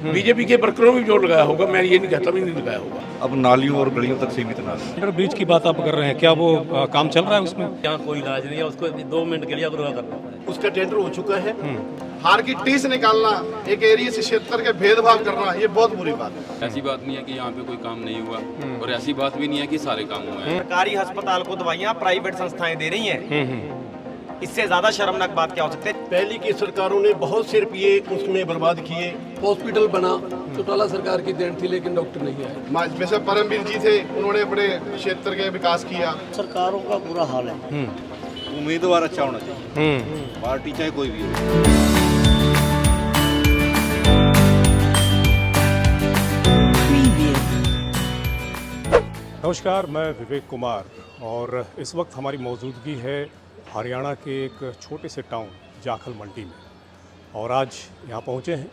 BJP के वर्करों में भी जोर लगाया होगा, मैं ये नहीं कहता भी नहीं लगाया होगा। अब नालियों और गलियों तक सीमित ना रहे। अंडर ब्रिज की बात आप कर रहे हैं, क्या वो काम चल रहा है उसमें? यहाँ कोई इलाज नहीं है, उसको 2 मिनट के लिए अग्रह करना है। उसका टेंडर हो चुका है। हार की टीस निकालना, एक एरिया से क्षेत्र के भेदभाव करना, ये बहुत बुरी बात है। ऐसी बात नहीं है कि यहाँ पे कोई काम नहीं हुआ और ऐसी बात भी नहीं है कि सारे काम हुए हैं। सरकारी अस्पताल को दवाइयाँ प्राइवेट संस्थाएं दे रही हैं। इससे ज्यादा शर्मनाक बात क्या हो सकती है? पहले की सरकारों ने बहुत से रुपये उसमें बर्बाद किए। हॉस्पिटल बना चौटाला सरकार की देन थी, लेकिन डॉक्टर नहीं आए। जैसे परमवीर जी थे, उन्होंने अपने क्षेत्र के विकास किया। सरकारों का बुरा हाल है। उम्मीदवार अच्छा होना चाहिए, पार्टी चाहे कोई भी हो। नमस्कार, मैं विवेक कुमार और इस वक्त हमारी मौजूदगी है हरियाणा के एक छोटे से टाउन जाखल मंडी में। और आज यहाँ पहुँचे हैं,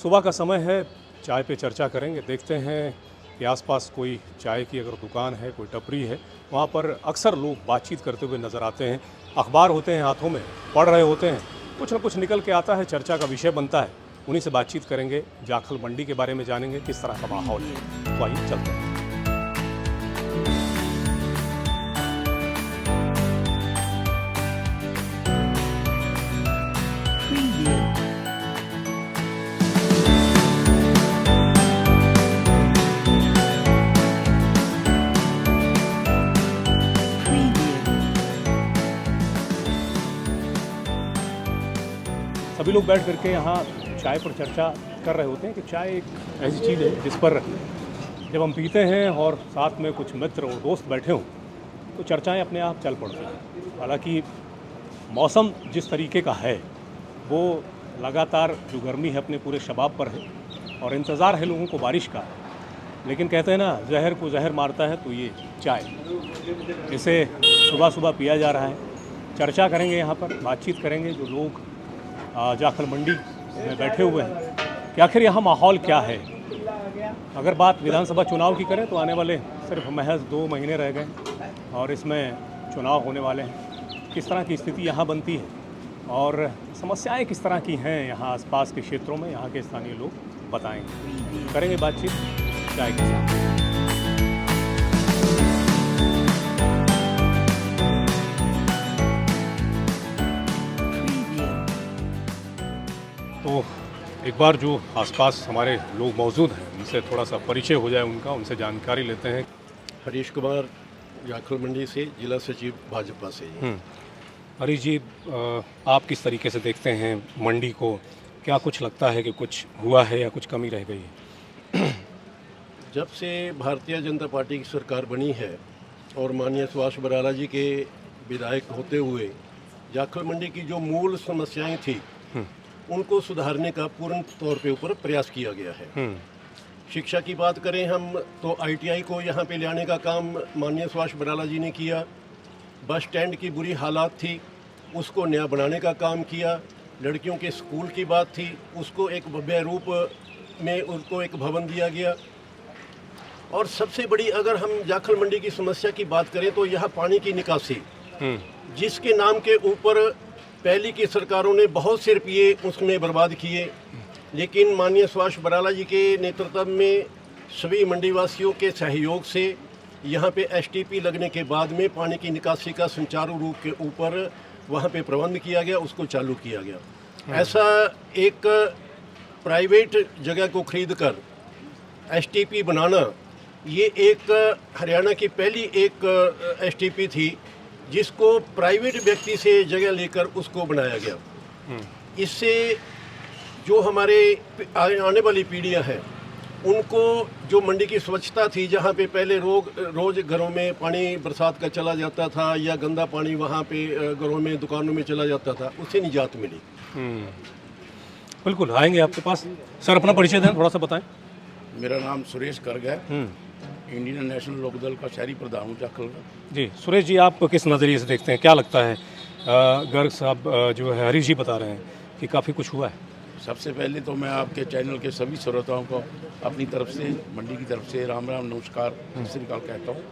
सुबह का समय है, चाय पे चर्चा करेंगे। देखते हैं कि आसपास कोई चाय की अगर दुकान है, कोई टपरी है, वहाँ पर अक्सर लोग बातचीत करते हुए नज़र आते हैं। अखबार होते हैं हाथों में, पढ़ रहे होते हैं, कुछ न कुछ निकल के आता है, चर्चा का विषय बनता है। उन्हीं से बातचीत करेंगे, जाखल मंडी के बारे में जानेंगे किस तरह का माहौल है। तो आइए चलते हैं। सभी लोग बैठ करके यहाँ चाय पर चर्चा कर रहे होते हैं कि चाय एक ऐसी चीज़ है जिस पर जब हम पीते हैं और साथ में कुछ मित्र और दोस्त बैठे हों तो चर्चाएं अपने आप चल पड़ती हैं। हालांकि मौसम जिस तरीके का है वो लगातार जो गर्मी है अपने पूरे शबाब पर है और इंतज़ार है लोगों को बारिश का। लेकिन कहते हैं ना, जहर को जहर मारता है तो ये चाय, इसे सुबह सुबह पिया जा रहा है। चर्चा करेंगे यहाँ पर, बातचीत करेंगे जो लोग जाखल मंडी में बैठे हुए हैं कि आखिर यहाँ माहौल क्या है। अगर बात विधानसभा चुनाव की करें तो आने वाले सिर्फ महज 2 महीने रह गए और इसमें चुनाव होने वाले हैं। किस तरह की स्थिति यहाँ बनती है और समस्याएं किस तरह की हैं यहाँ आसपास के क्षेत्रों में, यहाँ के स्थानीय लोग बताएंगे। करेंगे बातचीत चाय के साथ। तो एक बार जो आसपास हमारे लोग मौजूद हैं उनसे थोड़ा सा परिचय हो जाए उनका, उनसे जानकारी लेते हैं। हरीश कुमार, जाखल मंडी से, जिला सचिव भाजपा से। हरीश जी, आप किस तरीके से देखते हैं मंडी को? क्या कुछ लगता है कि कुछ हुआ है या कुछ कमी रह गई है? जब से भारतीय जनता पार्टी की सरकार बनी है और माननीय सुभाष बराला जी के विधायक होते हुए जाखल मंडी की जो मूल समस्याएं थी उनको सुधारने का पूर्ण तौर पे ऊपर प्रयास किया गया है। शिक्षा की बात करें हम तो ITI को यहाँ पे लाने का काम माननीय सुभाष बराला जी ने किया। बस स्टैंड की बुरी हालात थी, उसको नया बनाने का काम किया। लड़कियों के स्कूल की बात थी, उसको एक भव्य रूप में उनको एक भवन दिया गया। और सबसे बड़ी अगर हम जाखल मंडी की समस्या की बात करें तो यहाँ पानी की निकासी, जिसके नाम के ऊपर पहले की सरकारों ने बहुत से रुपये उसमें बर्बाद किए, लेकिन माननीय सुभाष बराला जी के नेतृत्व में सभी मंडीवासियों के सहयोग से यहाँ पे STP लगने के बाद में पानी की निकासी का सुचारू रूप के ऊपर वहाँ पे प्रबंध किया गया, उसको चालू किया गया। ऐसा एक प्राइवेट जगह को खरीद कर STP बनाना, ये एक हरियाणा की पहली एक STP थी जिसको प्राइवेट व्यक्ति से जगह लेकर उसको बनाया गया। इससे जो हमारे आने वाली पीढ़ियां हैं उनको जो मंडी की स्वच्छता थी, जहां पे पहले रोज घरों में पानी बरसात का चला जाता था या गंदा पानी वहां पे घरों में दुकानों में चला जाता था, उससे निजात मिली। बिल्कुल, आएंगे आपके पास। सर, अपना परिचय दें, थोड़ा सा बताएं। मेरा नाम सुरेश गर्ग है, इंडियन नेशनल लोकदल का शहरी प्रधान हूँ जाखल का। जी सुरेश जी, आप किस नज़रिए से देखते हैं, क्या लगता है? गर्ग साहब जो है, हरीश जी बता रहे हैं कि काफ़ी कुछ हुआ है। सबसे पहले तो मैं आपके चैनल के सभी श्रोताओं को अपनी तरफ से, मंडी की तरफ से राम राम, नमस्कार, सत श्री अकाल कहता हूँ।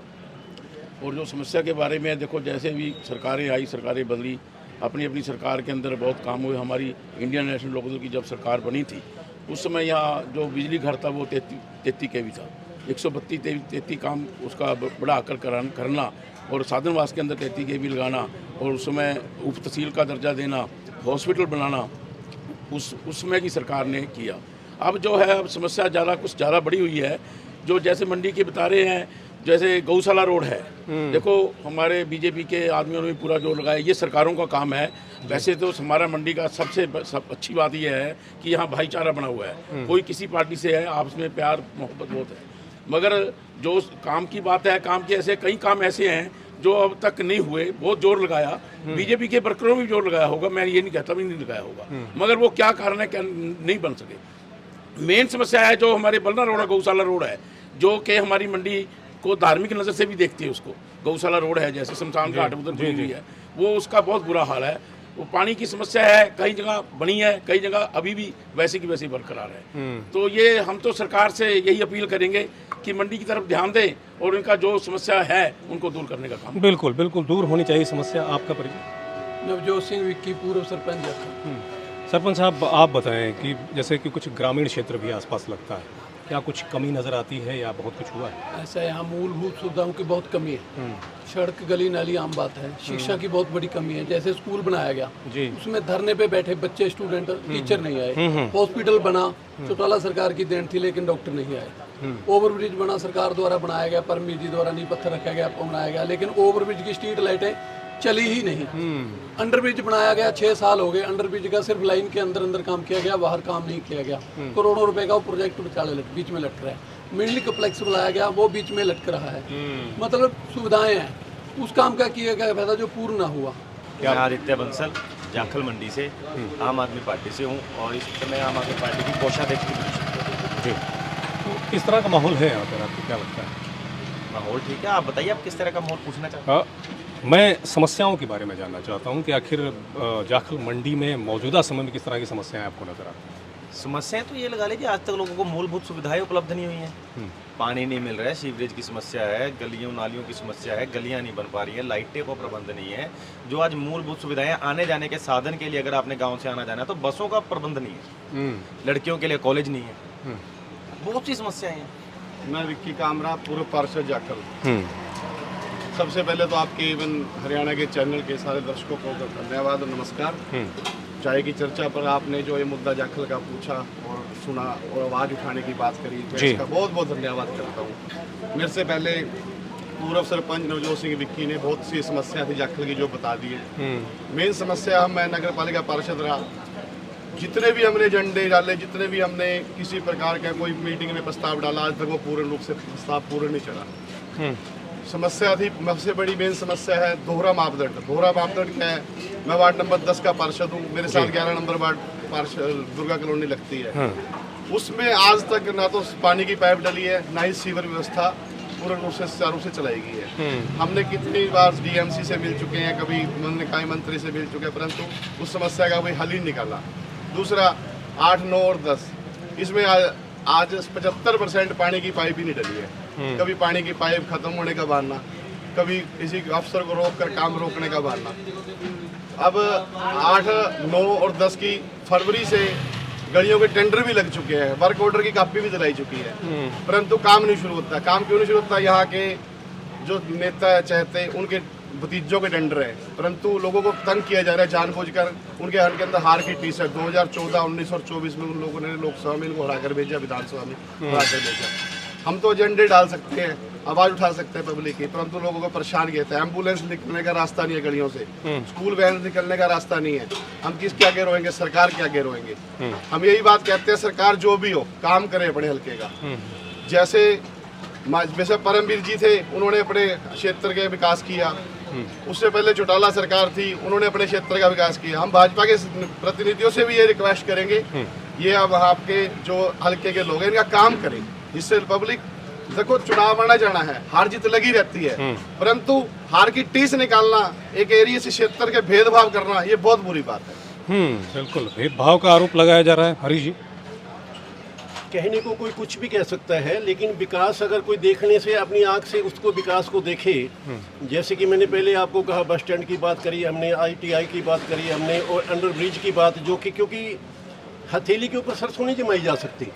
और जो समस्या के बारे में देखो, जैसे भी सरकारें आई, सरकारें बदली, अपनी अपनी सरकार के अंदर बहुत काम हुए। हमारी इंडियन नेशनल लोकदल की जब सरकार बनी थी उस समय यहाँ जो बिजली घर था वो 33 kV था। 132-33 काम उसका बड़ा आकर करना और साधनवास के अंदर 33 kV लगाना और उस समय उप तहसील का दर्जा देना, हॉस्पिटल बनाना उस समय की सरकार ने किया। अब जो है अब समस्या कुछ ज़्यादा बड़ी हुई है। जो जैसे मंडी के बता रहे हैं, जैसे गौशाला रोड है, देखो हमारे बीजेपी के आदमियों ने भी पूरा जोर लगाया, ये सरकारों का काम है। वैसे तो हमारा मंडी का सबसे अच्छी बात यह है कि यहाँ भाईचारा बना हुआ है, कोई किसी पार्टी से है, आपस में प्यार मोहब्बत बहुत है। मगर जो काम की बात है, काम के ऐसे कई काम ऐसे हैं जो अब तक नहीं हुए, बहुत जोर लगाया। बीजेपी के वर्करों ने भी जोर लगाया होगा, मैं ये नहीं कहता भी नहीं लगाया होगा, मगर वो क्या कारण है क्या नहीं बन सके। मेन समस्या है जो हमारे बलना रोड है, गौशाला रोड है, जो कि हमारी मंडी को धार्मिक नज़र से भी देखती है। उसको गौशाला रोड है, जैसे शमशान घाट उधर बनी हुई है, वो उसका बहुत बुरा हाल है। वो पानी की समस्या है, कई जगह बनी है, कई जगह अभी भी वैसे की वैसे बरकरार है। तो ये हम तो सरकार से यही अपील करेंगे कि मंडी की तरफ ध्यान दें और इनका जो समस्या है उनको दूर करने का काम। बिल्कुल बिल्कुल दूर होनी चाहिए समस्या। आपका परिचय? नवजोत सिंह विक्की, पूर्व सरपंच जाखल। सरपंच साहब, आप बताएं कि जैसे कि कुछ ग्रामीण क्षेत्र भी आसपास लगता है, क्या कुछ कमी नज़र आती है या बहुत कुछ हुआ है? ऐसा यहाँ मूलभूत सुविधाओं की बहुत कमी है। सड़क गली नाली आम बात है। शिक्षा की बहुत बड़ी कमी है। जैसे स्कूल बनाया गया, उसमें धरने पे बैठे बच्चे, स्टूडेंट, टीचर नहीं आए। हॉस्पिटल बना, चौटाला सरकार की देन थी, लेकिन डॉक्टर नहीं आए। ओवरब्रिज बना, सरकार द्वारा बनाया गया, परमी जी द्वारा नींव पत्थर रखा गया, बनाया गया, लेकिन ओवरब्रिज की स्ट्रीट लाइटें चली ही नहीं। अंडरब्रिज बनाया गया, 6 साल हो गए। अंडरब्रिज का सिर्फ लाइन के अंदर काम किया गया, बाहर काम नहीं किया गया। करोड़ों रुपए का वो प्रोजेक्ट बीच में लटक रहा है। मिडल कम्प्लेक्स बनाया गया, वो बीच में लटक रहा है। मतलब सुविधाएं हैं, उस काम का किया गया फायदा जो पूर्ण ना हुआ। मैं आदित्य बंसल जाखल मंडी से आम आदमी पार्टी से हूँ और इस समय आम आदमी पार्टी की कोषाध्यक्ष की पोजीशन जी, तो किस तरह का माहौल है यहाँ पर, आपको क्या लगता है? माहौल ठीक है। आप बताइए, आप किस तरह का माहौल पूछना चाहते हैं? मैं समस्याओं के बारे में जानना चाहता हूँ कि आखिर जाखल मंडी में मौजूदा समय में किस तरह की समस्याएं आपको नजर आती हैं? समस्याएं तो ये लगा लीजिए, आज तक लोगों को मूलभूत सुविधाएं उपलब्ध नहीं हुई हैं। पानी नहीं मिल रहा है, सीवरेज की समस्या है, गलियों नालियों की समस्या है, गलियां नहीं बन पा रही हैं, लाइटें को प्रबंध नहीं है। जो आज मूलभूत सुविधाएं आने जाने के साधन के लिए, अगर आपने गांव से आना जाना है तो बसों का प्रबंध नहीं है, लड़कियों के लिए कॉलेज नहीं है, बहुत सी समस्याएं हैं। मैं विक्की कामरा, पूर्व पार्षद जाखल। सबसे पहले तो आपके इवन हरियाणा के चैनल के सारे दर्शकों को धन्यवाद और नमस्कार। चाय की चर्चा पर आपने जो ये मुद्दा जाखल का पूछा और सुना और आवाज़ उठाने की बात करी, तो इसका बहुत बहुत धन्यवाद करता हूँ। मेरे से पहले पूर्व सरपंच नवजोत सिंह विक्की ने बहुत सी समस्या थी जाखल की जो बता दी है। मेन समस्या, मैं नगर पालिका पार्षद रहा, जितने भी हमने एजेंडे डाले, जितने भी हमने किसी प्रकार का कोई मीटिंग में प्रस्ताव डाला, आज तक वो पूर्ण रूप से प्रस्ताव पूर्ण नहीं चला। समस्या थी, सबसे बड़ी मेन समस्या है दोहरा मापदंड। दोहरा मापदंड क्या है? मैं वार्ड नंबर 10 का पार्षद हूँ, मेरे साथ 11 नंबर वार्ड पार्षद दुर्गा कॉलोनी लगती है। उसमें आज तक ना तो पानी की पाइप डली है, ना ही सीवर व्यवस्था पूर्ण रूप से सुचारू से चलाई गई है। हमने कितनी बार डीएमसी से मिल चुके हैं, कभी निकाय मंत्री से मिल चुके हैं, परंतु उस समस्या का कोई हल ही निकाला। दूसरा, 8, 9 और 10, इसमें आज 75% पानी की पाइप ही नहीं डली है। कभी पानी की पाइप खत्म होने का बहाना, कभी किसी अफसर को रोक कर काम रोकने का बहाना। अब 8, 9 और 10 की फरवरी से गलियों के टेंडर भी लग चुके हैं, वर्क ऑर्डर की कापी भी दिलाई चुकी है, परंतु काम नहीं शुरू होता। काम क्यों नहीं शुरू होता? यहाँ के जो नेता चाहते उनके भतीजों के टेंडर है, परंतु लोगों को तंग किया जा रहा है जानबूझकर। उनके हाथ के अंदर हार की टी-शर्ट 2014, 19 और 24 में उन लोगों ने लोकसभा में इनको हराकर भेजा, विधानसभा में हराकर भेजा। हम तो एजेंडे डाल सकते हैं, आवाज़ उठा सकते हैं पब्लिक की, परंतु लोगों को परेशान किया था। एम्बुलेंस निकलने का रास्ता नहीं है गलियों से, स्कूल वैन निकलने का रास्ता नहीं है। हम किसके आगे रोएंगे? सरकार के आगे रोएंगे। हम यही बात कहते हैं, सरकार जो भी हो काम करे अपने हल्के का। जैसे परमवीर जी थे, उन्होंने अपने क्षेत्र के विकास किया। उससे पहले चौटाला सरकार थी, उन्होंने अपने क्षेत्र का विकास किया। हम भाजपा के प्रतिनिधियों से भी ये रिक्वेस्ट करेंगे, ये अब आपके जो हल्के के लोग हैं इनका काम करें, जिससे पब्लिक, देखो चुनाव आना जाना है, हार जीत लगी रहती है, परंतु हार की टीस निकालना, एक एरिया से क्षेत्र के भेदभाव करना, ये बहुत बुरी बात है। बिल्कुल भेदभाव का आरोप लगाया जा रहा है। हरीश जी, कहने को कोई कुछ भी कह सकता है, लेकिन विकास अगर कोई देखने से अपनी आंख से उसको विकास को देखे, जैसे कि मैंने पहले आपको कहा, बस स्टैंड की बात करी हमने, ITI की बात करी हमने, और अंडर ब्रिज की बात, जो कि क्योंकि हथेली के ऊपर सरसों नहीं जमाई जा सकती।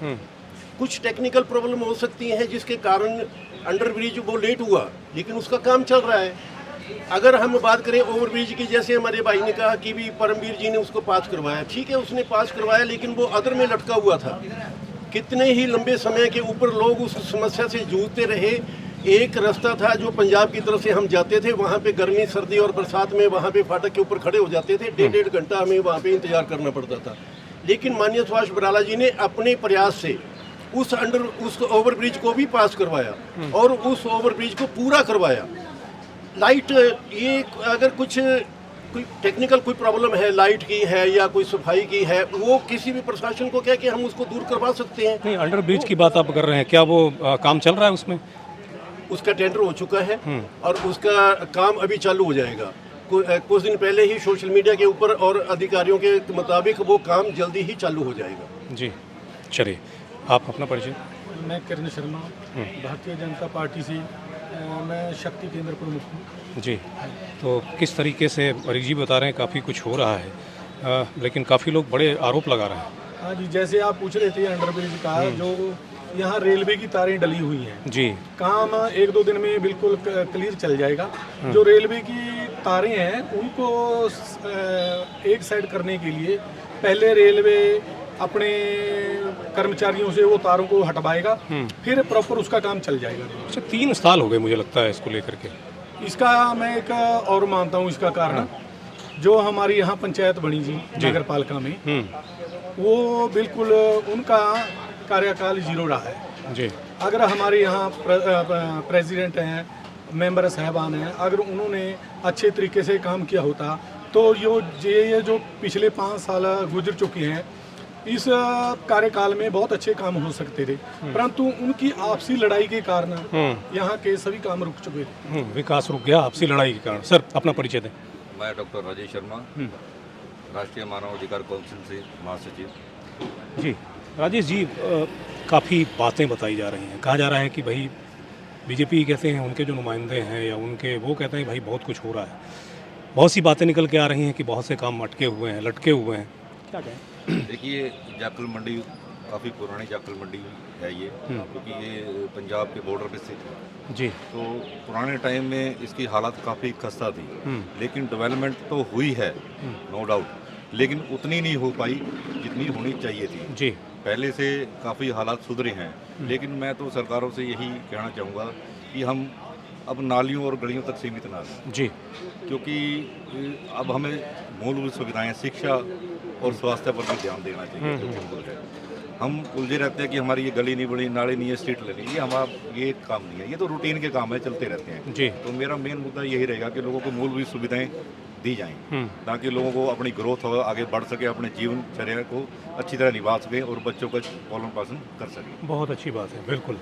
कुछ टेक्निकल प्रॉब्लम हो सकती हैं जिसके कारण अंडर ब्रिज वो लेट हुआ, लेकिन उसका काम चल रहा है। अगर हम बात करें ओवर ब्रिज की, जैसे हमारे भाई ने कहा कि भी परमवीर जी ने उसको पास करवाया, ठीक है उसने पास करवाया, लेकिन वो अदर में लटका हुआ था। कितने ही लंबे समय के ऊपर लोग उस समस्या से जूझते रहे। एक रास्ता था जो पंजाब की तरफ से हम जाते थे, वहाँ पे गर्मी सर्दी और बरसात में वहाँ पे फाटक के ऊपर खड़े हो जाते थे, 1.5 घंटा हमें वहाँ पे इंतजार करना पड़ता था। लेकिन माननीय सुभाष बराला जी ने अपने प्रयास से उस ओवर ब्रिज को भी पास करवाया और उस ओवर ब्रिज को पूरा करवाया। लाइट, ये अगर कोई टेक्निकल कोई प्रॉब्लम है, लाइट की है या कोई सफाई की है, वो किसी भी प्रशासन को कह के हम उसको दूर करवा सकते हैं। नहीं, अंडर ब्रिज की बात आप कर रहे हैं, क्या वो काम चल रहा है उसमें? उसका टेंडर हो चुका है और उसका काम अभी चालू हो जाएगा। कुछ दिन पहले ही सोशल मीडिया के ऊपर और अधिकारियों के मुताबिक वो काम जल्दी ही चालू हो जाएगा। जी, चलिए आप अपना परिचय। मैं किरण शर्मा, भारतीय जनता पार्टी से मैं शक्ति केंद्र प्रमुख हूँ। जी, तो किस तरीके से मरीज जी बता रहे हैं काफ़ी कुछ हो रहा है, लेकिन काफ़ी लोग बड़े आरोप लगा रहे हैं। हाँ जी, जैसे आप पूछ रहे थे अंडर ब्रिज का, जो यहाँ रेलवे की तारें डली हुई हैं जी, काम 1-2 दिन में बिल्कुल क्लियर चल जाएगा। जो रेलवे की तारें हैं उनको एक साइड करने के लिए पहले रेलवे अपने कर्मचारियों से वो तारों को हटवाएगा, फिर प्रॉपर उसका काम चल जाएगा। अच्छा, 3 साल हो गए मुझे लगता है इसको लेकर के। इसका मैं एक और मानता हूँ इसका कारण, जो हमारी यहाँ पंचायत बनी जी नगर पालिका में, वो बिल्कुल उनका कार्यकाल 0 रहा है जी। अगर हमारे यहाँ प्रेसिडेंट हैं, मेंबर साहबान हैं, अगर उन्होंने अच्छे तरीके से काम किया होता तो ये जो पिछले 5 साल गुजर चुके हैं, इस कार्यकाल में बहुत अच्छे काम हो सकते थे, परंतु उनकी आपसी लड़ाई के कारण यहाँ के सभी काम रुक चुके थे। विकास रुक गया आपसी लड़ाई के कारण। सर अपना परिचय दें। मैं डॉक्टर राजेश शर्मा, राष्ट्रीय मानव अधिकार काउंसिल से महासचिव। जी राजेश जी, काफ़ी बातें बताई जा रही हैं, कहा जा रहा है कि भाई बीजेपी कहते हैं उनके जो नुमाइंदे हैं या उनके वो कहते हैं भाई बहुत कुछ हो रहा है, बहुत सी बातें निकल के आ रही हैं कि बहुत से काम अटके हुए हैं, लटके हुए हैं, क्या कहें? देखिए, जाखल मंडी काफ़ी पुरानी जाखल मंडी है ये, क्योंकि ये पंजाब के बॉर्डर पे स्थित है जी। तो पुराने टाइम में इसकी हालत काफ़ी खस्ता थी, लेकिन डेवलपमेंट तो हुई है नो डाउट, लेकिन उतनी नहीं हो पाई जितनी होनी चाहिए थी जी। पहले से काफ़ी हालात सुधरे हैं, लेकिन मैं तो सरकारों से यही कहना चाहूँगा कि हम अब नालियों और गलियों तक सीमित ना रहें जी, क्योंकि अब हमें मूलभूत सुविधाएं, शिक्षा और स्वास्थ्य पर भी ध्यान देना चाहिए। जो बिल्कुल है, हम उलझे रहते हैं कि हमारी ये गली नहीं बनी, नाली नहीं है, स्ट्रीट लेनी, ये हमारा ये काम नहीं है, ये तो रूटीन के काम है, चलते रहते हैं जी। तो मेरा मेन मुद्दा यही रहेगा कि लोगों को मूलभूत सुविधाएं दी जाएं ताकि लोगों को अपनी ग्रोथ हो, आगे बढ़ सके, अपने जीवनचर्या को अच्छी तरह निभा सकें और बच्चों का पालन पोषण कर सकें। बहुत अच्छी बात है, बिल्कुल।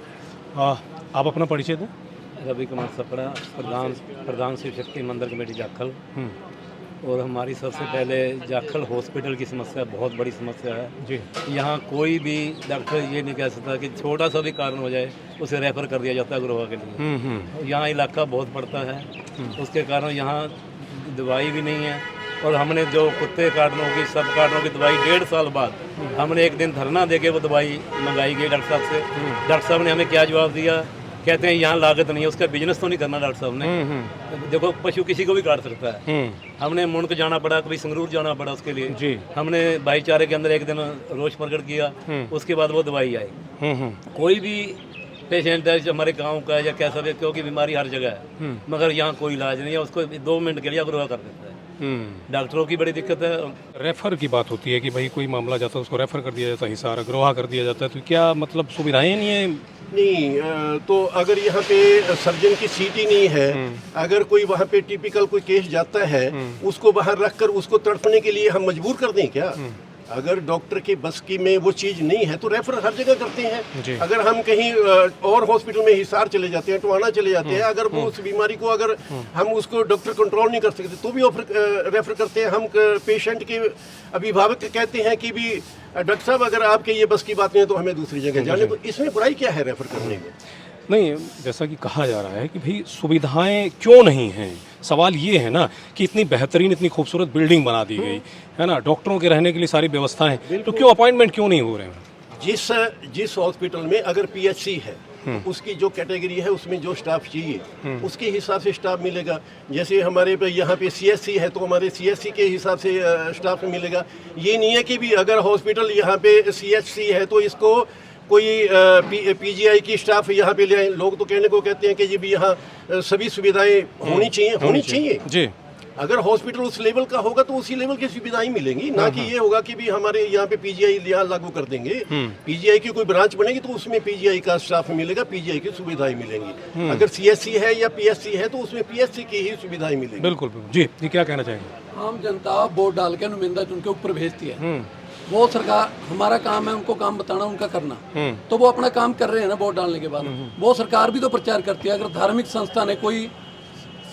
आप अपना परिचय दें। रवि कुमार सपड़ा, प्रधान शिव शक्ति मंदिर कमेटी जाखल। और हमारी सबसे पहले जाखल हॉस्पिटल की समस्या बहुत बड़ी समस्या है जी। यहाँ कोई भी डॉक्टर ये नहीं कह सकता कि छोटा सा भी कारण हो जाए उसे रेफ़र कर दिया जाता है गुरुआ के लिए। यहाँ इलाका बहुत पड़ता है, उसके कारण यहाँ दवाई भी नहीं है। और हमने जो कुत्ते काटनों की, सब काटनों की दवाई 1.5 साल बाद हमने एक दिन धरना देके वो दवाई मंगाई गई डॉक्टर साहब से। डॉक्टर साहब ने हमें क्या जवाब दिया, कहते हैं यहाँ लागत नहीं है, उसका बिजनेस तो नहीं करना डॉक्टर साहब ने। देखो, पशु किसी को भी काट सकता है। हमने मुंड जाना पड़ा, कभी संगरूर जाना पड़ा उसके लिए जी। हमने भाईचारे के अंदर एक दिन रोष प्रकट किया, उसके बाद वो दवाई आई। कोई भी पेशेंट है हमारे गांव का या कैसा भी, क्योंकि बीमारी हर जगह है, मगर यहाँ कोई इलाज नहीं है, उसको 2 मिनट के लिए अग्रवा कर देता है। डॉक्टरों की बड़ी दिक्कत है। रेफर की बात होती है कि भाई कोई मामला जाता है उसको रेफर कर दिया जाता है, हिसार अग्रवा कर दिया जाता है, तो क्या मतलब सुविधाएं नहीं है? नहीं, तो अगर यहाँ पे सर्जन की सीट ही नहीं है, अगर कोई वहाँ पे टिपिकल कोई केस जाता है, उसको बाहर रखकर उसको तड़पने के लिए हम मजबूर कर दें क्या? अगर डॉक्टर के बस की में वो चीज़ नहीं है तो रेफर हर जगह करते हैं। अगर हम कहीं और हॉस्पिटल में हिसार चले जाते हैं, टोहाना चले जाते हैं, अगर वो उस बीमारी को अगर हम उसको डॉक्टर कंट्रोल नहीं कर सकते तो भी रेफर करते हैं। हम पेशेंट के अभिभावक कहते हैं कि भी डॉक्टर साहब अगर आपके ये बस की बात नहीं है तो हमें दूसरी जगह जाने, तो इसमें बुराई क्या है रेफर करने में? नहीं, जैसा कि कहा जा रहा है कि भाई सुविधाएं क्यों नहीं हैं, सवाल ये है ना कि इतनी बेहतरीन, इतनी खूबसूरत बिल्डिंग बना दी गई है ना, डॉक्टरों के रहने के लिए सारी व्यवस्थाएं, तो क्यों अपॉइंटमेंट क्यों नहीं हो रहे हैं? जिस हॉस्पिटल में अगर पीएचसी है उसकी जो कैटेगरी है उसमें जो स्टाफ चाहिए उसके हिसाब से स्टाफ मिलेगा। जैसे हमारे पे यहाँ पे सीएससी है तो हमारे सीएससी के हिसाब से स्टाफ मिलेगा। ये नहीं है कि भी अगर हॉस्पिटल यहाँ पे सीएचसी है तो इसको कोई पीजीआई की स्टाफ यहाँ पे ले आए। लोग तो कहने को कहते हैं कि जी भी यहाँ सभी सुविधाएं होनी चाहिए जी। अगर हॉस्पिटल उस लेवल का होगा तो उसी लेवल की सुविधाएं मिलेंगी, ना कि ये होगा कि भी हमारे यहाँ पे पीजीआई यहाँ लागू कर देंगे। पीजीआई की कोई ब्रांच बनेगी तो उसमें पीजीआई का स्टाफ मिलेगा, पीजीआई की सुविधाएं मिलेंगी। अगर सीएससी है या पीएससी है तो उसमें पीएससी की ही सुविधाएं मिलेंगी। बिल्कुल जी। जी क्या कहना चाहेंगे? आम जनता वोट डाल के नुमाइंदा चुन के ऊपर भेजती है, वो सरकार, हमारा काम है उनको काम बताना, उनका करना, तो वो अपना काम कर रहे हैं ना वोट डालने के बाद। वो सरकार भी तो प्रचार करती है। अगर धार्मिक संस्था ने कोई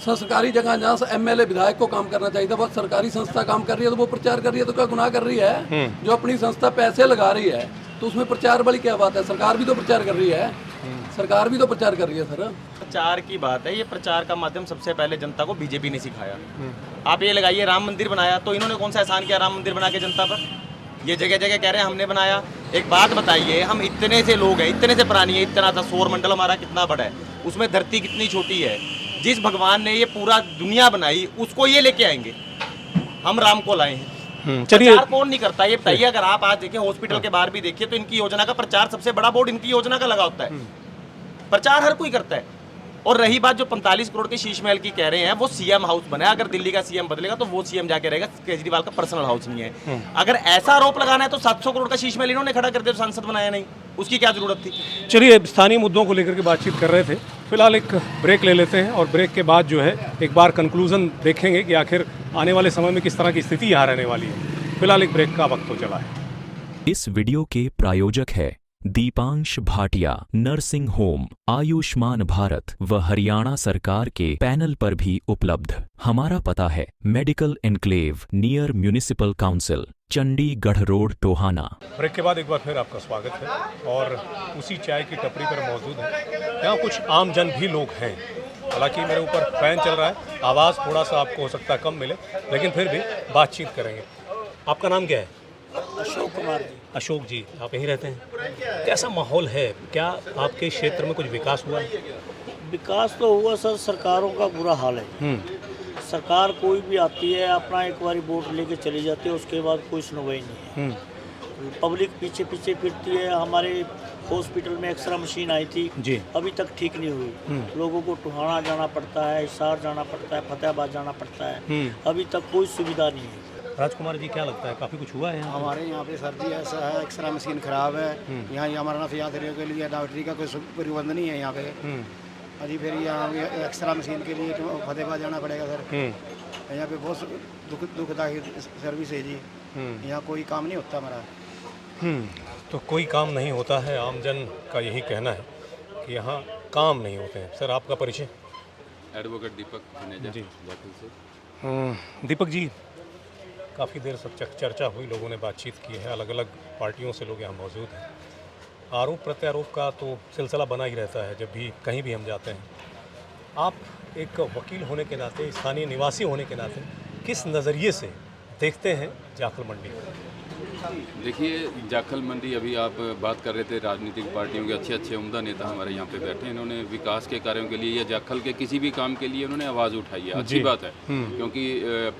सरकारी जगह जहाँ से एमएलए विधायक को काम करना चाहिए था, बस सरकारी संस्था काम कर रही है तो वो प्रचार कर रही है, तो क्या गुनाह कर रही है? जो अपनी संस्था पैसे लगा रही है तो उसमें प्रचार वाली क्या बात है? सरकार भी तो प्रचार कर रही है, सरकार भी तो प्रचार कर रही है सर। प्रचार की बात है, ये प्रचार का माध्यम सबसे पहले जनता को बीजेपी ने सिखाया। आप ये लगाइए, राम मंदिर बनाया तो इन्होंने कौन सा एहसान किया राम मंदिर बना के जनता पर? ये जगह जगह कह रहे हैं हमने बनाया। एक बात बताइए, हम इतने से लोग हैं, इतने से प्राणी है, इतना सा सौर मंडल हमारा कितना बड़ा है, उसमें धरती कितनी छोटी है। जिस भगवान ने ये पूरा दुनिया बनाई उसको ये लेके आएंगे, हम राम को लाए हैं। प्रचार कौन नहीं करता ये बताइए? अगर आप आज देखिए हॉस्पिटल के बाहर भी देखिए तो इनकी योजना का प्रचार सबसे बड़ा बोर्ड इनकी योजना का लगा होता है। प्रचार हर कोई करता है। और रही बात जो 45 करोड़ के शीश महल की कह रहे हैं, वो सीएम हाउस बना है। अगर दिल्ली का सीएम बदलेगा तो वो सीएम जाके रहेगा, केजरीवाल का पर्सनल हाउस नहीं है। अगर ऐसा आरोप लगाना है तो 700 करोड़ का शीश महल इन्होंने खड़ा कर दिया, तो सांसद बनाया नहीं, उसकी क्या जरूरत थी? चलिए, स्थानीय मुद्दों को लेकर के बातचीत कर रहे थे। फिलहाल एक ब्रेक ले लेते हैं और ब्रेक के बाद जो है एक बार कंक्लूजन देखेंगे कि आखिर आने वाले समय में किस तरह की स्थिति यहाँ रहने वाली है। फिलहाल एक ब्रेक का वक्त हो चला है। इस वीडियो के प्रायोजक है दीपांश भाटिया नर्सिंग होम, आयुष्मान भारत व हरियाणा सरकार के पैनल पर भी उपलब्ध। हमारा पता है medical enclave near municipal council, Chandigarh road, Tohana. Break के बाद एक बार फिर आपका स्वागत है और उसी चाय की टपरी पर मौजूद है। यहाँ कुछ आम जन भी लोग हैं। हालांकि मेरे ऊपर फैन चल रहा है, आवाज़ थोड़ा सा आपको हो सकता है कम मिले, लेकिन फिर भी बातचीत करेंगे। आपका नाम क्या है? अशोक कुमार जी। अशोक जी, आप यहीं रहते हैं? कैसा माहौल है? क्या आपके क्षेत्र में कुछ विकास हुआ है? विकास तो हुआ सर, सरकारों का बुरा हाल है। सरकार कोई भी आती है अपना एक बारी वोट लेके चली जाती है, उसके बाद कोई सुनवाई नहीं है। पब्लिक पीछे पीछे फिरती है। हमारे हॉस्पिटल में एक्सरा मशीन आई थी जी, अभी तक ठीक नहीं हुई। लोगों को टोहाना जाना पड़ता है, हिसार जाना पड़ता है, फतेहाबाद जाना पड़ता है, अभी तक कोई सुविधा नहीं है। राजकुमार जी, क्या लगता है काफ़ी कुछ हुआ है? हमारे यहाँ पे सर जी ऐसा है, एक्सरा मशीन खराब है यहाँ, हमारा से यहाँ के लिए डॉक्टरी का कोई प्रबंध नहीं है यहाँ पे। अभी फिर यहाँ एक्सरा मशीन के लिए तो फतेहाबाद जाना पड़ेगा सर। यहाँ पे बहुत दुखदायक सर्विस है जी, यहाँ कोई काम नहीं होता हमारा। तो कोई काम नहीं होता है, आमजन का यही कहना है कि यहाँ काम नहीं होते हैं। सर, आपका परिचय? एडवोकेट दीपक जी। दीपक जी, काफ़ी देर से चर्चा हुई, लोगों ने बातचीत की है, अलग अलग पार्टियों से लोग यहाँ मौजूद हैं। आरोप प्रत्यारोप का तो सिलसिला बना ही रहता है जब भी कहीं भी हम जाते हैं। आप एक वकील होने के नाते, स्थानीय निवासी होने के नाते, किस नज़रिए से देखते हैं जाखल मंडी? देखिए, जाखल मंडी, अभी आप बात कर रहे थे राजनीतिक पार्टियों के अच्छे उम्दा नेता हमारे यहाँ पे बैठे हैं। इन्होंने विकास के कार्यों के लिए या जाखल के किसी भी काम के लिए उन्होंने आवाज़ उठाई है, अच्छी बात है। क्योंकि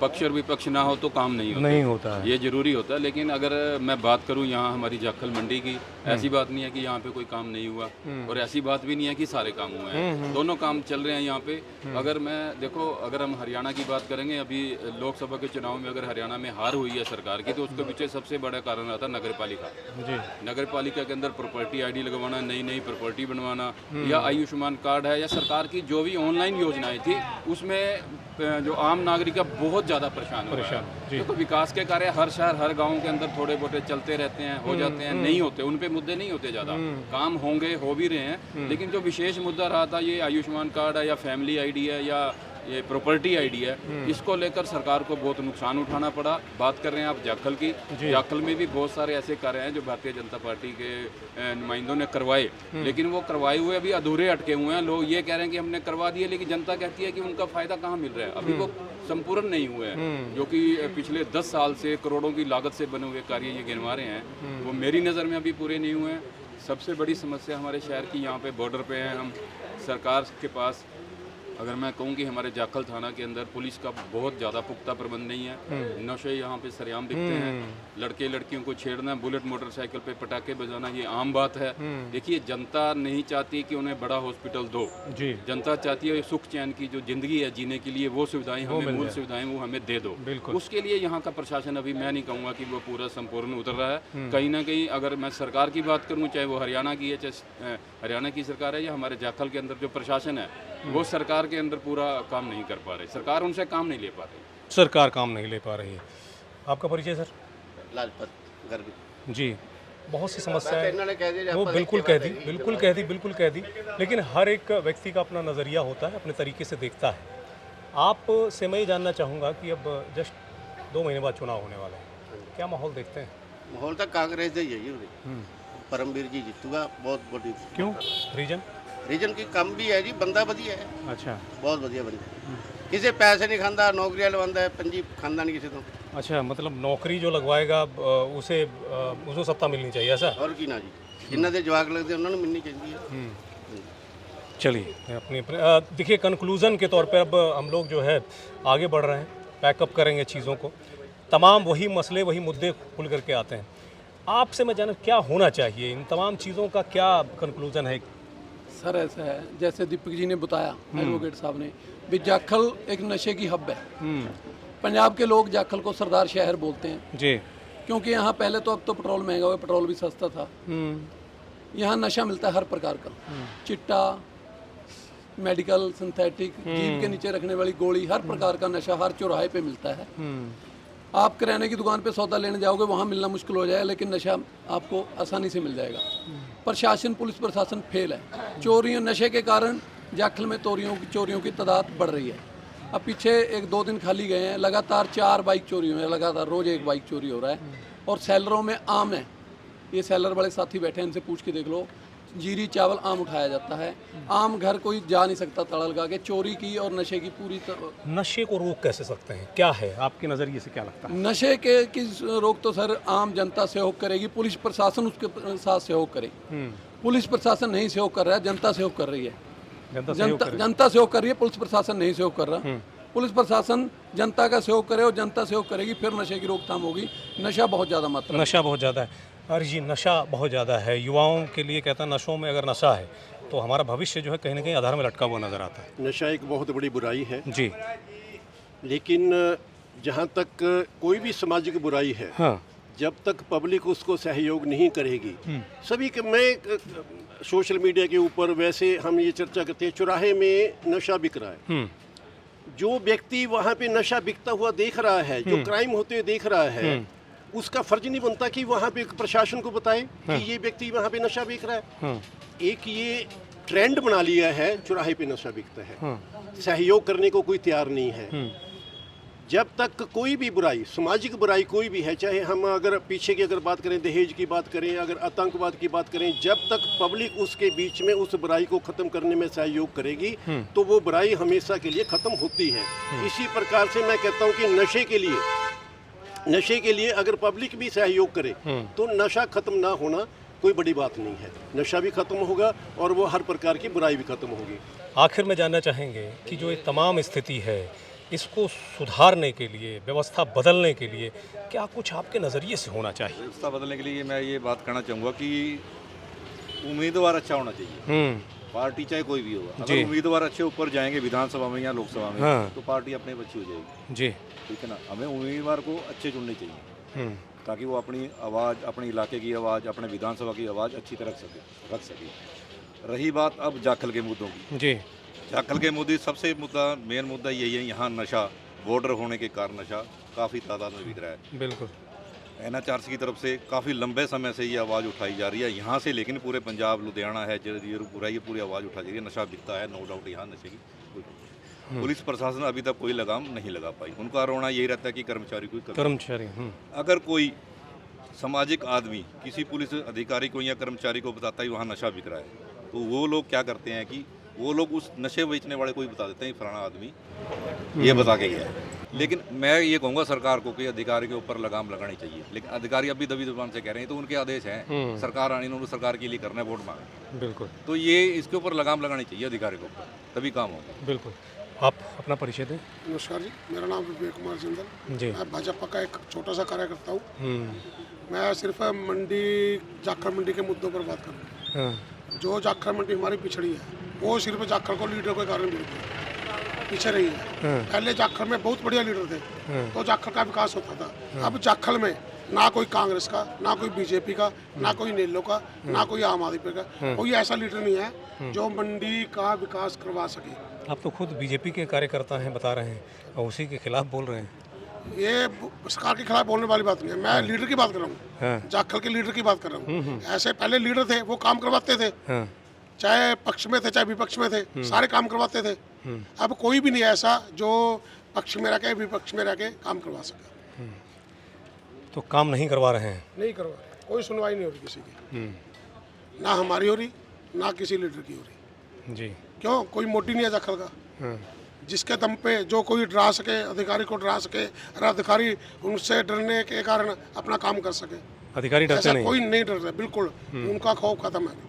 पक्ष और विपक्ष ना हो तो काम नहीं होता है, ये जरूरी होता है। लेकिन अगर मैं बात करूँ यहाँ हमारी जाखल मंडी की, ऐसी बात नहीं है कि यहाँ पे कोई काम नहीं हुआ और ऐसी बात भी नहीं है कि सारे काम हुए हैं। दोनों काम चल रहे हैं यहाँ पे। अगर मैं देखो, अगर हम हरियाणा की बात करेंगे, अभी लोकसभा के चुनाव में अगर हरियाणा में हार हुई है सरकार की, तो उसके पीछे सबसे बड़ा कारण रहा था नगर पालिका जी। नगर पालिका के अंदर प्रॉपर्टी आईडी लगवाना, नई प्रॉपर्टी बनवाना, या आयुष्मान कार्ड है, या सरकार की जो भी ऑनलाइन योजनाएं थी, उसमें जो आम नागरिक का बहुत ज़्यादा परेशान हो रहा है। देखो, विकास के कार्य हर शहर हर गांव के अंदर थोड़े बहुत चलते रहते हैं, हो जाते हैं, नहीं होते, उन पे मुद्दे नहीं होते ज़्यादा, काम होंगे, हो भी रहे हैं। लेकिन जो विशेष मुद्दा रहा था, ये आयुष्मान कार्ड है या फैमिली आईडी है या ये प्रॉपर्टी आईडी है, इसको लेकर सरकार को बहुत नुकसान उठाना पड़ा। बात कर रहे हैं आप जाखल की, जाखल में भी बहुत सारे ऐसे कार्य हैं जो भारतीय जनता पार्टी के नुमाइंदों ने करवाए, लेकिन वो करवाए हुए अभी अधूरे अटके हुए हैं। लोग ये कह रहे हैं कि हमने करवा दिए, लेकिन जनता कहती है कि उनका फ़ायदा कहाँ मिल रहा है, अभी वो संपूर्ण नहीं हुए हैं। जो कि पिछले 10 साल से करोड़ों की लागत से बने हुए कार्य ये गिनवा रहे हैं, वो मेरी नज़र में अभी पूरे नहीं हुए हैं। सबसे बड़ी समस्या हमारे शहर की यहाँ पे बॉर्डर पे है। हम सरकार के पास अगर मैं कहूँ कि हमारे जाखल थाना के अंदर पुलिस का बहुत ज़्यादा पुख्ता प्रबंध नहीं है। नशे यहाँ पे सरेआम दिखते हैं, लड़के लड़कियों को छेड़ना, बुलेट मोटरसाइकिल पे पटाखे बजाना, ये आम बात है। देखिए, जनता नहीं चाहती कि उन्हें बड़ा हॉस्पिटल दो, जनता चाहती है सुख चैन की जो ज़िंदगी है जीने के लिए वो सुविधाएं हमें, मूल सुविधाएं वो हमें दे दो। उसके लिए यहाँ का प्रशासन अभी मैं नहीं कहूँगा कि वो पूरा संपूर्ण उतर रहा है। कहीं ना कहीं अगर मैं सरकार की बात करूँ, चाहे वो हरियाणा की है, चाहे हरियाणा की सरकार है, या हमारे जाखल के अंदर जो प्रशासन है वो सरकार के अंदर पूरा काम नहीं कर पा रहे। सरकार उनसे काम नहीं ले पा रही। सरकार काम नहीं ले पा रही है। आपका परिचय सर? लाजपत गर्ग जी, बहुत सी समस्याएं वो बिल्कुल कह दी, लेकिन हर एक व्यक्ति का अपना नज़रिया होता है, अपने तरीके से देखता है। आप से मैं ये जानना चाहूँगा कि अब जस्ट 2 महीने बाद चुनाव होने वाले हैं, क्या माहौल देखते हैं? माहौल तो कांग्रेस का ही है जी, परमवीर जी जीतूगा बहुत बड़ी। क्यों? रीजन की कम भी है जी, बंदा बढ़िया है। अच्छा, बहुत बढ़िया बंदा, किसी पैसे नहीं खाता, नौकरी लवांदा है, पंजी खानदा नहीं किसी तो। अच्छा, मतलब नौकरी जो लगवाएगा उसे सत्ता मिलनी चाहिए ऐसा? और की ना जी, जिन्होंने दे जवाब लगते उन्होंने मिलनी चाहिए। चलिए, अपनी देखिए, कंक्लूज़न के तौर पे अब हम लोग जो है आगे बढ़ रहे हैं, पैकअप करेंगे चीज़ों को। तमाम वही मसले, वही मुद्दे खुल करके आते हैं। आपसे मैं जानूँ क्या होना चाहिए, इन तमाम चीज़ों का क्या कंक्लूज़न है? सर ऐसा है, जैसे दीपक जी ने बताया, एडवोकेट साहब ने भी, जाखल एक नशे की हब है। पंजाब के लोग जाखल को सरदार शहर बोलते हैं जी, क्योंकि यहाँ पहले तो, अब तो पेट्रोल महंगा हुआ, पेट्रोल भी सस्ता था। यहाँ नशा मिलता है हर प्रकार का, चिट्टा, मेडिकल, सिंथेटिक, जीभ के नीचे रखने वाली गोली, हर प्रकार का नशा हर चौराहे पे मिलता है। आप किराने की दुकान पे सौदा लेने जाओगे, वहाँ मिलना मुश्किल हो जाएगा, लेकिन नशा आपको आसानी से मिल जाएगा। प्रशासन, पुलिस प्रशासन फेल है। चोरियों, नशे के कारण जाखल में चोरियों की तादाद बढ़ रही है। अब पीछे 1-2 दिन खाली गए हैं, लगातार 4 बाइक चोरी हुए हैं, लगातार रोज़ 1 बाइक चोरी हो रहा है। और सेलरों में आम है, ये सेलर वाले साथी बैठे हैं, इनसे पूछ के देख लो, जीरी चावल आम उठाया जाता है। आम घर कोई जा नहीं सकता तड़ा लगा के। चोरी की और नशे की पूरी नशे को रोक कैसे सकते हैं, क्या है आपके नज़रिए से, क्या लगता है? नशे के की रोक तो सर आम जनता सहयोग करेगी, पुलिस प्रशासन उसके साथ सहयोग करे। पुलिस प्रशासन नहीं सहयोग कर रहा है, जनता सहयोग कर रही है। जनता सहयोग कर रही है, पुलिस प्रशासन नहीं सहयोग कर रहा। पुलिस प्रशासन जनता का सहयोग करे और जनता सहयोग करेगी, फिर नशे की रोकथाम होगी। नशा बहुत ज़्यादा मात्रा, नशा बहुत ज़्यादा है। अरे जी, नशा बहुत ज़्यादा है। युवाओं के लिए कहता है, नशों में अगर नशा है तो हमारा भविष्य जो है कहीं ना कहीं आधार में लटका हुआ नज़र आता है। नशा एक बहुत बड़ी बुराई है जी, लेकिन जहाँ तक कोई भी सामाजिक बुराई है, हाँ, जब तक पब्लिक उसको सहयोग नहीं करेगी, सभी के, मैं सोशल मीडिया के ऊपर वैसे हम ये चर्चा करते हैं, चौराहे में नशा बिक रहा है, जो व्यक्ति वहाँ पे नशा बिकता हुआ देख रहा है, जो क्राइम होते हुए देख रहा है, उसका फर्ज नहीं बनता कि वहाँ पे प्रशासन को बताए कि ये व्यक्ति वहाँ पे नशा बिक रहा है। एक ये ट्रेंड बना लिया है, चौराहे पे नशा बिकता है, सहयोग करने को कोई तैयार नहीं है। जब तक कोई भी बुराई, सामाजिक बुराई कोई भी है, चाहे हम अगर पीछे की अगर बात करें, दहेज की बात करें, अगर आतंकवाद की बात करें, जब तक पब्लिक उसके बीच में उस बुराई को ख़त्म करने में सहयोग करेगी तो वो बुराई हमेशा के लिए ख़त्म होती है। इसी प्रकार से मैं कहता हूँ कि नशे के लिए अगर पब्लिक भी सहयोग करे तो नशा खत्म ना होना कोई बड़ी बात नहीं है। नशा भी खत्म होगा और वो हर प्रकार की बुराई भी खत्म होगी। आखिर में जानना चाहेंगे कि जो ये तमाम स्थिति है, इसको सुधारने के लिए, व्यवस्था बदलने के लिए क्या कुछ आपके नज़रिए से होना चाहिए? व्यवस्था बदलने के लिए मैं ये बात कहना चाहूँगा कि उम्मीदवार अच्छा होना चाहिए। पार्टी चाहे कोई भी होगा, अगर उम्मीदवार अच्छे ऊपर जाएंगे विधानसभा में या लोकसभा में, तो पार्टी अपने अच्छी हो जाएगी जी, ठीक है ना। हमें उम्मीदवार को अच्छे चुनने चाहिए ताकि वो अपनी आवाज़, अपने इलाके की आवाज़, अपने विधानसभा की आवाज़ अच्छी तरह रख सके। रही बात अब जाखल के मुद्दों की, जी, जाखल के मुद्दे, सबसे मेन मुद्दा यही है, यहाँ नशा, बॉर्डर होने के कारण नशा काफ़ी तादाद में बिक रहा है। बिल्कुल, NHRC की तरफ से काफ़ी लंबे समय से ये आवाज़ उठाई जा रही है यहाँ से, लेकिन पूरे पंजाब, लुधियाना है, पूरा ये पूरी आवाज़ उठाई जा रही है, नशा बिकता है, नो डाउट, यहाँ नशे की पुलिस प्रशासन अभी तक कोई लगाम नहीं लगा पाई। उनका रोना यही रहता है कि कर्मचारी कोई कमी। कर्मचारी अगर कोई सामाजिक आदमी किसी पुलिस अधिकारी को या कर्मचारी को बताता है वहाँ नशा बिक रहा है, तो वो लोग क्या करते हैं कि वो लोग उस नशे बेचने वाले को ही बता देते हैं फलाना आदमी ये बता के गया है। लेकिन मैं ये कहूँगा सरकार को कि अधिकारी के ऊपर लगाम लगानी चाहिए, लेकिन अधिकारी अभी दबी जुबान से कह रहे हैं, तो उनके आदेश हैं, सरकार आनी, उन्होंने सरकार के लिए करना है, वोट मांगे। बिल्कुल, तो ये इसके ऊपर लगाम लगानी चाहिए अधिकारी को, तभी काम होगा। बिल्कुल। आप अपना परिचय दें। नमस्कार जी, मेरा नाम विवेक कुमार जिंदल जी। मैं भाजपा का एक छोटा सा कार्यकर्ता हूँ। मैं सिर्फ मंडी जाखड़ मंडी के मुद्दों पर बात करूँ। जो जाखड़ मंडी हमारी पिछड़ी है वो सिर्फ जाखड़ को लीडर के कारण मिल गई, पीछे रही है। पहले जाखड़ में बहुत बढ़िया लीडर थे, तो जाखड़ का विकास होता था। अब जाखड़ में ना कोई कांग्रेस का, ना कोई बीजेपी का, ना कोई नेलो का, ना कोई आम आदमी का, कोई ऐसा लीडर नहीं है जो मंडी का विकास करवा सके। आप तो खुद बीजेपी के कार्यकर्ता हैं, बता रहे हैं, और उसी के खिलाफ बोल रहे हैं। ये सरकार के खिलाफ बोलने वाली बात नहीं है, मैं लीडर की बात कर रहा हूँ, जाखड़ के लीडर की बात कर रहा हूँ। ऐसे पहले लीडर थे, वो काम करवाते थे, चाहे पक्ष में थे चाहे विपक्ष में थे, सारे काम करवाते थे। अब कोई भी नहीं ऐसा जो पक्ष में रह के विपक्ष में रह के काम करवा सके। तो काम नहीं करवा रहे हैं? नहीं करवा रहे, कोई सुनवाई नहीं हो रही किसी की, ना हमारी हो रही ना किसी लीडर की हो रही जी। क्यों? कोई मोटी नहीं है जाखड़ का जिसके दम पे जो कोई डरा सके, अधिकारी को डरा सके, और अधिकारी उनसे डरने के कारण अपना काम कर सके। अधिकारी डरते नहीं? कोई नहीं डरता, बिल्कुल उनका खौफ खत्म है।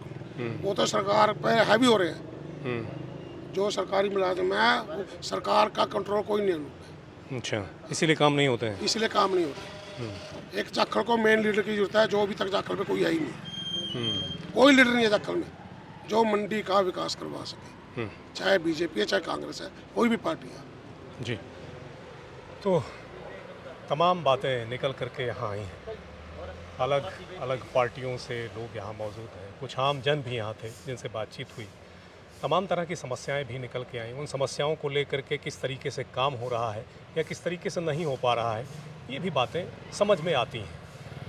वो तो सरकार पे हैवी हो रहे हैं। जो सरकारी मुलाजिम है, सरकार का कंट्रोल कोई नहीं है। अच्छा, इसीलिए काम नहीं होते हैं? इसलिए काम नहीं होता। एक जाखड़ को मेन लीडर की जरूरत है, जो अभी तक जाखड़ में कोई है ही नहीं। कोई लीडर नहीं है जाखड़ में जो मंडी का विकास करवा सके, चाहे बीजेपी है चाहे कांग्रेस है, कोई भी पार्टी है जी। तो तमाम बातें निकल करके यहाँ आई हैं। अलग अलग पार्टियों से लोग यहाँ मौजूद हैं, कुछ आम जन भी यहाँ थे जिनसे बातचीत हुई। तमाम तरह की समस्याएं भी निकल के आई। उन समस्याओं को लेकर के किस तरीके से काम हो रहा है या किस तरीके से नहीं हो पा रहा है, ये भी बातें समझ में आती हैं।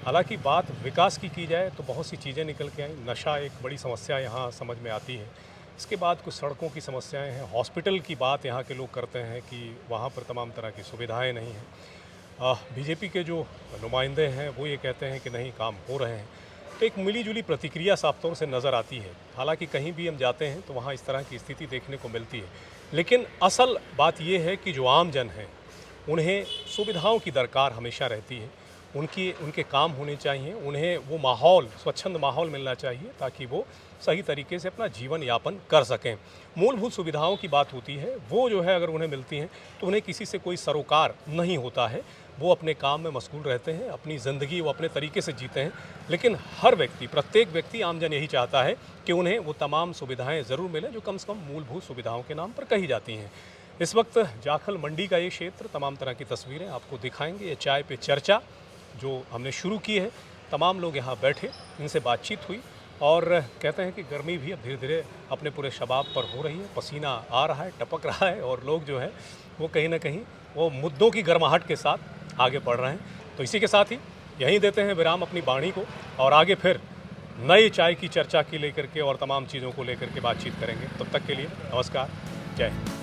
हालांकि बात विकास की जाए तो बहुत सी चीज़ें निकल के आई। नशा एक बड़ी समस्या यहाँ समझ में आती है। इसके बाद कुछ सड़कों की समस्याएं हैं। हॉस्पिटल की बात यहाँ के लोग करते हैं कि वहाँ पर तमाम तरह की सुविधाएं नहीं हैं। बीजेपी के जो नुमाइंदे हैं वो ये कहते हैं कि नहीं, काम हो रहे हैं। तो एक मिलीजुली प्रतिक्रिया साफ तौर से नज़र आती है। हालांकि कहीं भी हम जाते हैं तो वहाँ इस तरह की स्थिति देखने को मिलती है, लेकिन असल बात ये है कि जो आम जन हैं उन्हें सुविधाओं की दरकार हमेशा रहती है। उनके काम होने चाहिए, उन्हें वो माहौल, स्वच्छंद माहौल मिलना चाहिए ताकि वो सही तरीके से अपना जीवन यापन कर सकें। मूलभूत सुविधाओं की बात होती है, वो जो है अगर उन्हें मिलती हैं तो उन्हें किसी से कोई सरोकार नहीं होता है। वो अपने काम में मशगूल रहते हैं, अपनी ज़िंदगी वो अपने तरीके से जीते हैं। लेकिन हर व्यक्ति, प्रत्येक व्यक्ति, आमजन यही चाहता है कि उन्हें वो तमाम सुविधाएं ज़रूर मिलें जो कम से कम मूलभूत सुविधाओं के नाम पर कही जाती हैं। इस वक्त जाखल मंडी का ये क्षेत्र, तमाम तरह की तस्वीरें आपको दिखाएंगे। ये चाय पे चर्चा जो हमने शुरू की है, तमाम लोग यहाँ बैठे, इनसे बातचीत हुई और कहते हैं कि गर्मी भी अब धीरे धीरे अपने पूरे शबाब पर हो रही है। पसीना आ रहा है, टपक रहा है और लोग जो है वो कहीं ना कहीं वो मुद्दों की गर्माहट के साथ आगे बढ़ रहे हैं। तो इसी के साथ ही यहीं देते हैं विराम अपनी वाणी को और आगे फिर नई चाय की चर्चा की लेकर के और तमाम चीज़ों को लेकर के बातचीत करेंगे। तब तक के लिए नमस्कार, जय हिंद।